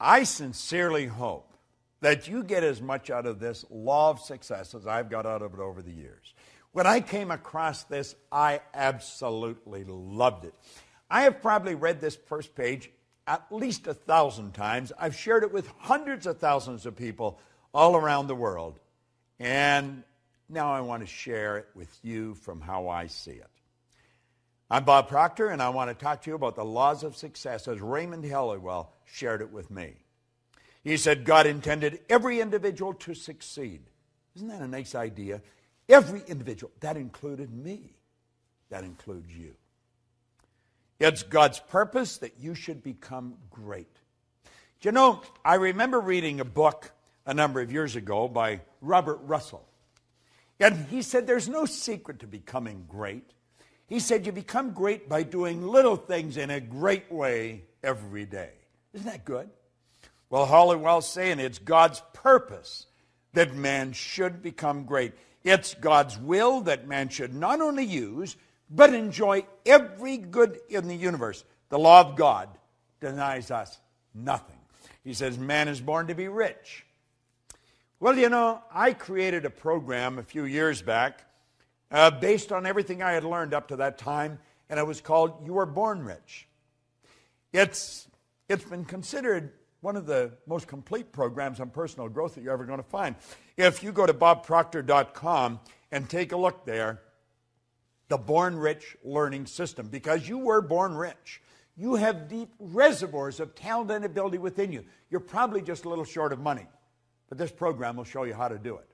I sincerely hope that you get as much out of this law of success as I've got out of it over the years. When I came across this, I absolutely loved it. I have probably read this first page at least 1,000 times. I've shared it with hundreds of thousands of people all around the world. And now I want to share it with you from how I see it. I'm Bob Proctor, and I want to talk to you about the laws of success as Raymond Halliwell shared it with me. He said God intended every individual to succeed. Isn't that a nice idea? Every individual. That included me. That includes you. It's God's purpose that you should become great. Do you know, I remember reading a book a number of years ago by Robert Russell. And he said there's no secret to becoming great. He said you become great by doing little things in a great way every day. Isn't that good? Well, Halliwell's saying it's God's purpose that man should become great. It's God's will that man should not only use, but enjoy every good in the universe. The law of God denies us nothing. He says man is born to be rich. Well, you know, I created a program a few years back based on everything I had learned up to that time, and it was called You Were Born Rich. It's been considered one of the most complete programs on personal growth that you're ever going to find. If you go to bobproctor.com and take a look there, the Born Rich Learning System, because you were born rich. You have deep reservoirs of talent and ability within you. You're probably just a little short of money, but this program will show you how to do it.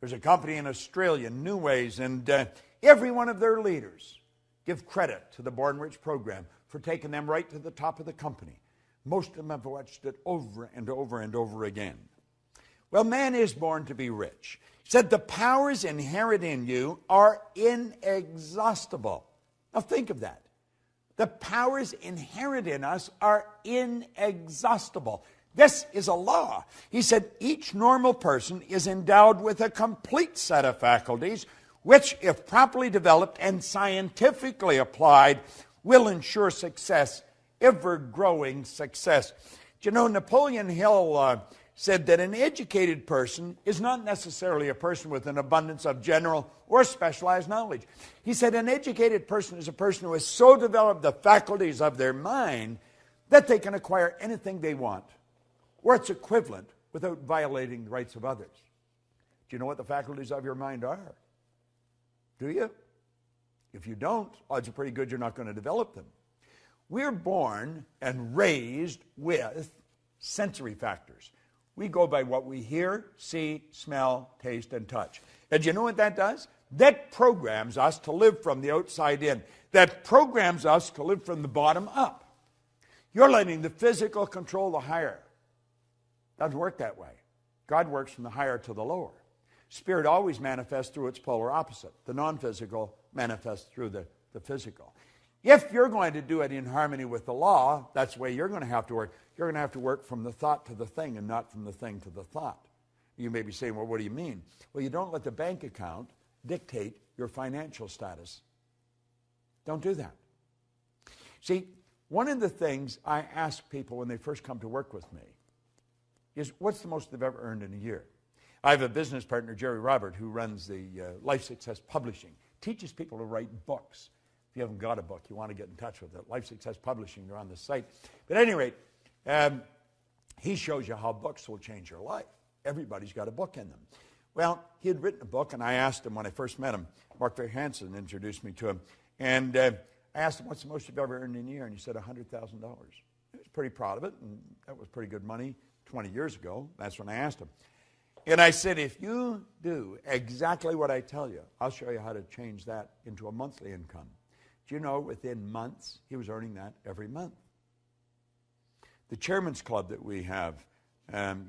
There's a company in Australia, New Ways, and every one of their leaders give credit to the Born Rich program for taking them right to the top of the company. Most of them have watched it over and over and over again. Well, man is born to be rich. He said the powers inherent in you are inexhaustible. Now think of that. The powers inherent in us are inexhaustible. This is a law. He said each normal person is endowed with a complete set of faculties, which, if properly developed and scientifically applied, will ensure success, ever-growing success. Do you know, Napoleon Hill said that an educated person is not necessarily a person with an abundance of general or specialized knowledge. He said an educated person is a person who has so developed the faculties of their mind that they can acquire anything they want, or its equivalent, without violating the rights of others. Do you know what the faculties of your mind are? Do you? If you don't, odds are pretty good you're not going to develop them. We're born and raised with sensory factors. We go by what we hear, see, smell, taste, and touch. And do you know what that does? That programs us to live from the outside in. That programs us to live from the bottom up. You're letting the physical control the higher. Doesn't work that way. God works from the higher to the lower. Spirit always manifests through its polar opposite. The non-physical manifests through the physical. If you're going to do it in harmony with the law, that's the way you're going to have to work. You're going to have to work from the thought to the thing and not from the thing to the thought. You may be saying, well, what do you mean? Well, you don't let the bank account dictate your financial status. Don't do that. See, one of the things I ask people when they first come to work with me is, what's the most they've ever earned in a year? I have a business partner, Jerry Robert, who runs the Life Success Publishing, teaches people to write books. If you haven't got a book, you want to get in touch with it. Life Success Publishing, they're on the site. But at any rate, he shows you how books will change your life. Everybody's got a book in them. Well, he had written a book, and I asked him when I first met him, Mark Hansen introduced me to him, and I asked him, what's the most you've ever earned in a year? And he said, $100,000. He was pretty proud of it, and that was pretty good money 20 years ago. That's when I asked him. And I said, if you do exactly what I tell you, I'll show you how to change that into a monthly income. Do you know, within months, he was earning that every month. The Chairman's Club that we have,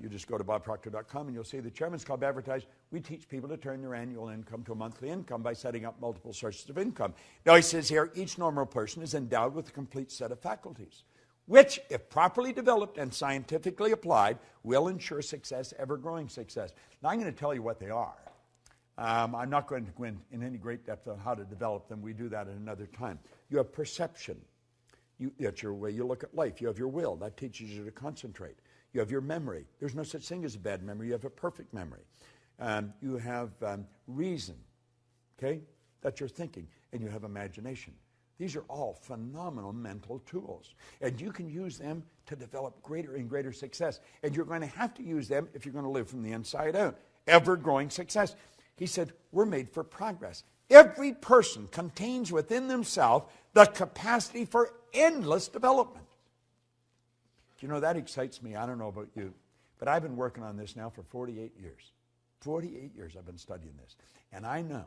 you just go to bobproctor.com and you'll see the Chairman's Club advertised. We teach people to turn their annual income to a monthly income by setting up multiple sources of income. Now he says here, each normal person is endowed with a complete set of faculties, which, if properly developed and scientifically applied, will ensure success, ever-growing success. Now I'm going to tell you what they are. I'm not going to go in any great depth on how to develop them. We do that at another time. You have perception. That's your way you look at life. You have your will. That teaches you to concentrate. You have your memory. There's no such thing as a bad memory. You have a perfect memory. You have reason. Okay? That's your thinking. And you have imagination. These are all phenomenal mental tools. And you can use them to develop greater and greater success. And you're going to have to use them if you're going to live from the inside out. Ever-growing success. He said, we're made for progress. Every person contains within themselves the capacity for endless development. You know, that excites me. I don't know about you, but I've been working on this now for 48 years. 48 years I've been studying this. And I know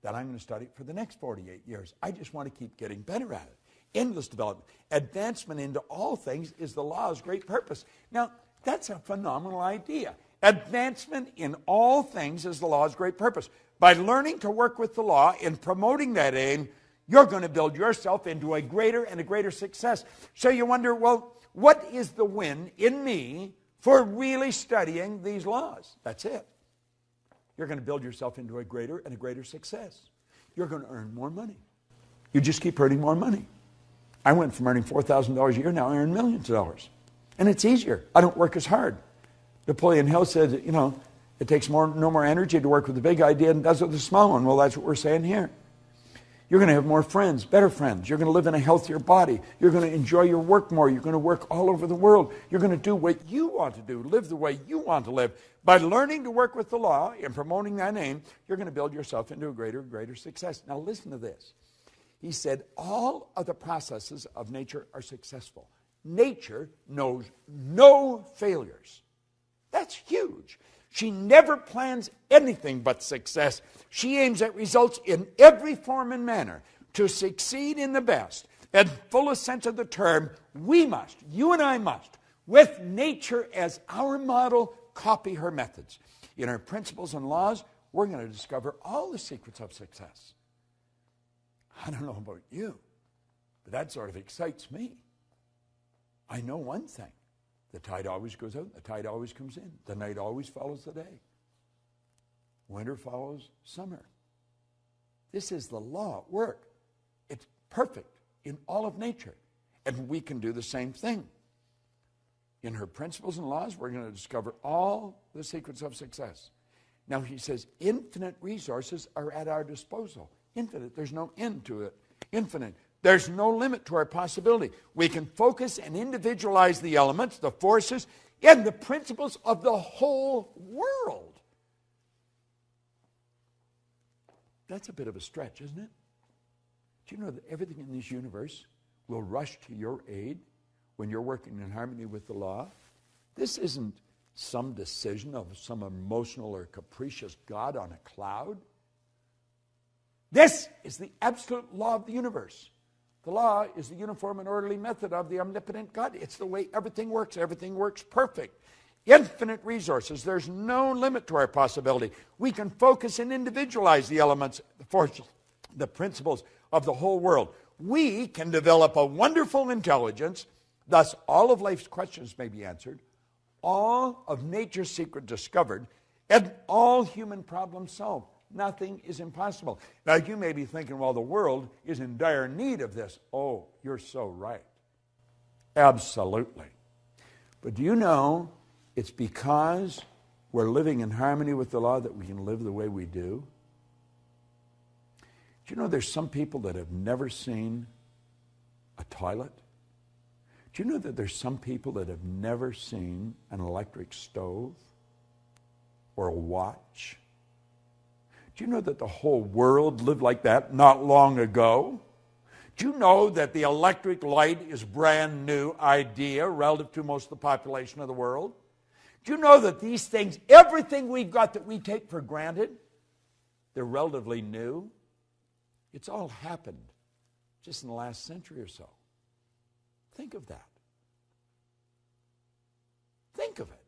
that I'm going to study it for the next 48 years. I just want to keep getting better at it. Endless development. Advancement into all things is the law's great purpose. Now, that's a phenomenal idea. Advancement in all things is the law's great purpose. By learning to work with the law and promoting that aim, you're going to build yourself into a greater and a greater success. So you wonder, well, what is the win in me for really studying these laws? That's it. You're going to build yourself into a greater and a greater success. You're going to earn more money. You just keep earning more money. I went from earning $4,000 a year, now I earn millions of dollars. And it's easier. I don't work as hard. Napoleon Hill said, you know, it takes no more energy to work with the big idea than it does with the small one. Well, that's what we're saying here. You're going to have more friends, better friends. You're going to live in a healthier body. You're going to enjoy your work more. You're going to work all over the world. You're going to do what you want to do, live the way you want to live. By learning to work with the law and promoting that aim, you're going to build yourself into a greater and greater success. Now listen to this. He said, all of the processes of nature are successful. Nature knows no failures. That's huge. She never plans anything but success. She aims at results in every form and manner. To succeed in the best and fullest sense of the term, we must, you and I must, with nature as our model, copy her methods. In her principles and laws, we're going to discover all the secrets of success. I don't know about you, but that sort of excites me. I know one thing. The tide always goes out, the tide always comes in. The night always follows the day. Winter follows summer. This is the law at work. It's perfect in all of nature. And we can do the same thing. In her principles and laws, we're going to discover all the secrets of success. Now he says, infinite resources are at our disposal. Infinite, there's no end to it. Infinite. There's no limit to our possibility. We can focus and individualize the elements, the forces, and the principles of the whole world. That's a bit of a stretch, isn't it? Do you know that everything in this universe will rush to your aid when you're working in harmony with the law? This isn't some decision of some emotional or capricious God on a cloud. This is the absolute law of the universe. The law is the uniform and orderly method of the omnipotent God. It's the way everything works. Everything works perfect. Infinite resources. There's no limit to our possibility. We can focus and individualize the elements, the forces, the principles of the whole world. We can develop a wonderful intelligence. Thus, all of life's questions may be answered, all of nature's secret discovered, and all human problems solved. Nothing is impossible. Now, you may be thinking, well, the world is in dire need of this. Oh, you're so right. Absolutely. But do you know it's because we're living in harmony with the law that we can live the way we do? Do you know there's some people that have never seen a toilet? Do you know that there's some people that have never seen an electric stove or a watch? Do you know that the whole world lived like that not long ago? Do you know that the electric light is a brand new idea relative to most of the population of the world? Do you know that these things, everything we've got that we take for granted, they're relatively new? It's all happened just in the last century or so. Think of that. Think of it.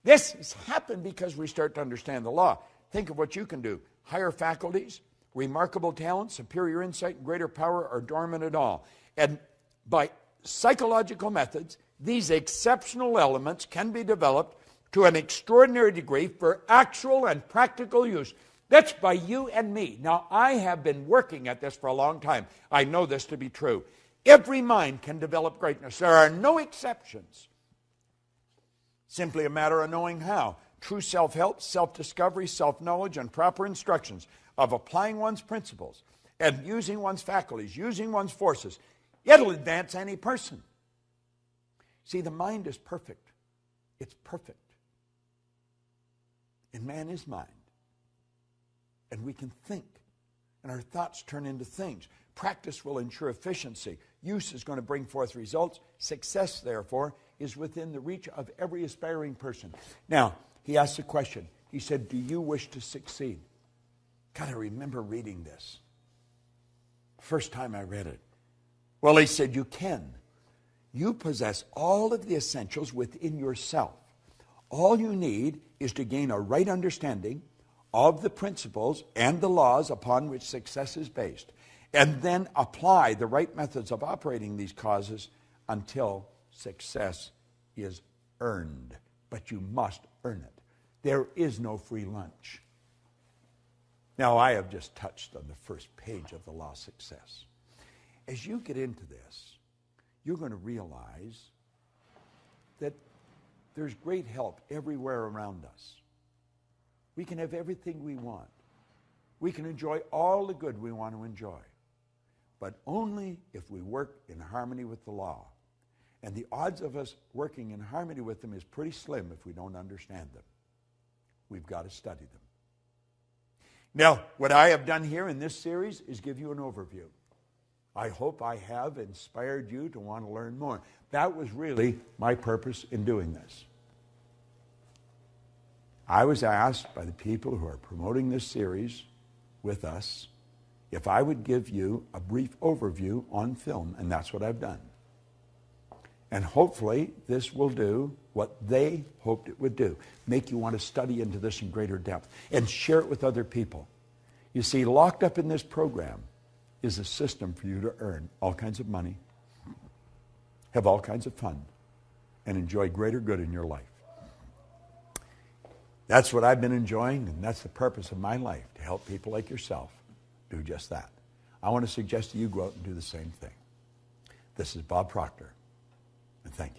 This has happened because we start to understand the law. Think of what you can do. Higher faculties, remarkable talent, superior insight, and greater power are dormant at all. And by psychological methods, these exceptional elements can be developed to an extraordinary degree for actual and practical use. That's by you and me. Now, I have been working at this for a long time. I know this to be true. Every mind can develop greatness. There are no exceptions. Simply a matter of knowing how. True self-help, self-discovery, self-knowledge, and proper instructions of applying one's principles and using one's faculties, using one's forces. It'll advance any person. See, the mind is perfect. It's perfect. And man is mind. And we can think. And our thoughts turn into things. Practice will ensure efficiency. Use is going to bring forth results. Success, therefore, is within the reach of every aspiring person. Now, he asked a question. He said, do you wish to succeed? God, I remember reading this. First time I read it. Well, he said, you can. You possess all of the essentials within yourself. All you need is to gain a right understanding of the principles and the laws upon which success is based, and then apply the right methods of operating these causes until success is earned. But you must earn it. There is no free lunch. Now, I have just touched on the first page of the law of success. As you get into this, you're going to realize that there's great help everywhere around us. We can have everything we want. We can enjoy all the good we want to enjoy. But only if we work in harmony with the law. And the odds of us working in harmony with them is pretty slim if we don't understand them. We've got to study them. Now, what I have done here in this series is give you an overview. I hope I have inspired you to want to learn more. That was really my purpose in doing this. I was asked by the people who are promoting this series with us if I would give you a brief overview on film, and that's what I've done. And hopefully this will do what they hoped it would do, make you want to study into this in greater depth and share it with other people. You see, locked up in this program is a system for you to earn all kinds of money, have all kinds of fun, and enjoy greater good in your life. That's what I've been enjoying, and that's the purpose of my life, to help people like yourself do just that. I want to suggest to you go out and do the same thing. This is Bob Proctor, and thank you.